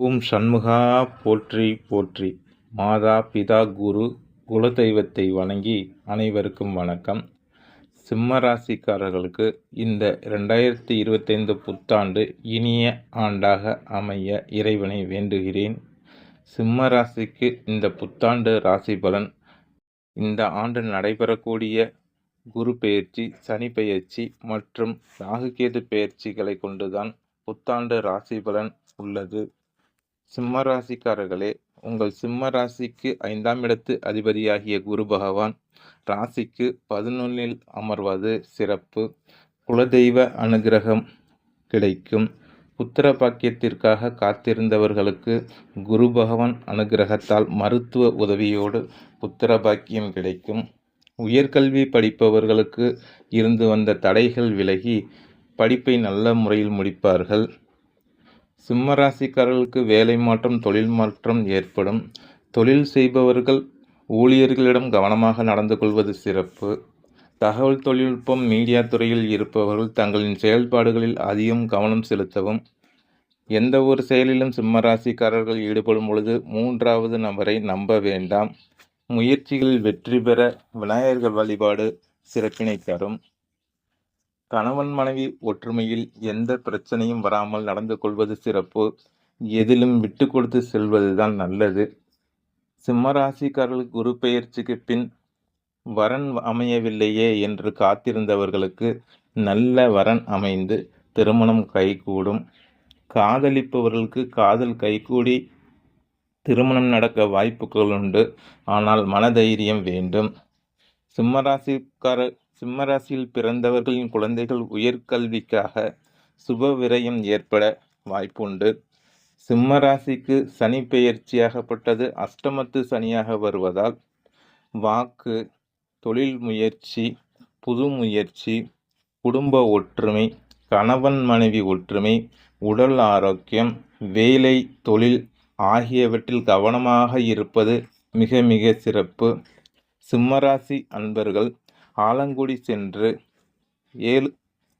ஓம் சண்முகா போற்றி போற்றி. மாதா பிதா குரு குலதெய்வத்தை வணங்கி அனைவருக்கும் வணக்கம். சிம்ம ராசிக்காரர்களுக்கு இந்த 2025 புத்தாண்டு இனிய ஆண்டாக அமைய இறைவனை வேண்டுகிறேன். சிம்ம ராசிக்கு இந்த புத்தாண்டு ராசி பலன், இந்த ஆண்டு நடைபெறக்கூடிய குரு பெயர்ச்சி, சனி பெயர்ச்சி மற்றும் ராகுகேது பெயர்ச்சிகளை கொண்டுதான் புத்தாண்டு ராசி பலன் உள்ளது. சிம்ம ராசிக்காரர்களே, உங்கள் சிம்ம ராசிக்கு 5ஆம் இடத்து அதிபதியாகிய குரு பகவான் ராசிக்கு 11ல் அமர்வது சிறப்பு. குலதெய்வ அனுகிரகம் கிடைக்கும். புத்திர பாக்கியத்திற்காக காத்திருந்தவர்களுக்கு குரு பகவான் அனுகிரகத்தால் மருத்துவ உதவியோடு புத்திர பாக்கியம் கிடைக்கும். உயர்கல்வி படிப்பவர்களுக்கு இருந்து வந்த தடைகள் விலகி படிப்பை நல்ல முறையில் முடிப்பார்கள். சிம்ம ராசிக்காரர்களுக்கு வேலை மாற்றம், தொழில் மாற்றம் ஏற்படும். தொழில் செய்பவர்கள் ஊழியர்களிடம் கவனமாக நடந்து கொள்வது சிறப்பு. தகவல் தொழில்நுட்பம், மீடியா துறையில் இருப்பவர்கள் தங்களின் செயல்பாடுகளில் அதிகம் கவனம் செலுத்தவும். எந்த ஒரு செயலிலும் சிம்ம ராசிக்காரர்கள் ஈடுபடும் பொழுது 3வது நபரை நம்ப வேண்டாம். முயற்சிகளில் வெற்றி பெற விநாயகர் வழிபாடு சிறப்பினை தரும். கணவன் மனைவி ஒற்றுமையில் எந்த பிரச்சனையும் வராமல் நடந்து கொள்வது சிறப்பு. எதிலும் விட்டு கொடுத்து செல்வதுதான் நல்லது. சிம்ம ராசிக்காரர்களுக்கு குரு பெயர்ச்சிக்கு பின் வரன் அமையவில்லையே என்று காத்திருந்தவர்களுக்கு நல்ல வரன் அமைந்து திருமணம் கைகூடும். காதலிப்பவர்களுக்கு காதல் கைகூடி திருமணம் நடக்க வாய்ப்புகள் உண்டு. ஆனால் மனதைரியம் வேண்டும். சிம்ம ராசியில் பிறந்தவர்களின் குழந்தைகள் உயர்கல்விக்காக சுப விரயம் ஏற்பட வாய்ப்புண்டு. சிம்ம ராசிக்கு சனி பெயர்ச்சியாகப்பட்டது அஷ்டமத்து சனியாக வருவதால் வாக்கு, தொழில் முயற்சி, புது முயற்சி, குடும்ப ஒற்றுமை, கணவன் மனைவி ஒற்றுமை, உடல் ஆரோக்கியம், வேலை, தொழில் ஆகியவற்றில் கவனமாக இருப்பது மிக மிக சிறப்பு. சிம்மராசி அன்பர்கள் ஆலங்குடி சென்று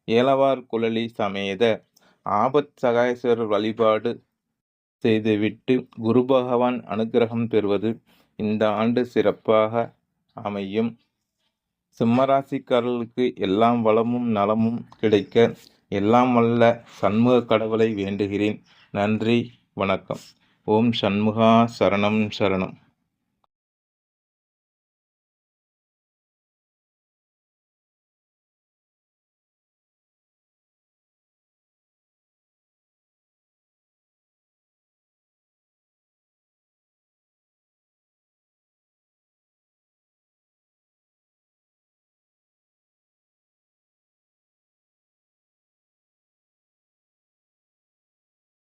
ஏலவார் குழலி சமேத ஆபத் சகாயேஸ்வரர் வழிபாடு செய்துவிட்டு குரு பகவான் அனுகிரகம் பெறுவது இந்த ஆண்டு சிறப்பாக அமையும். சிம்மராசிக்காரர்களுக்கு எல்லாம் வளமும் நலமும் கிடைக்க எல்லாம் வல்ல சண்முக கடவுளை வேண்டுகிறேன். நன்றி, வணக்கம். ஓம் சண்முகா சரணம் சரணம்.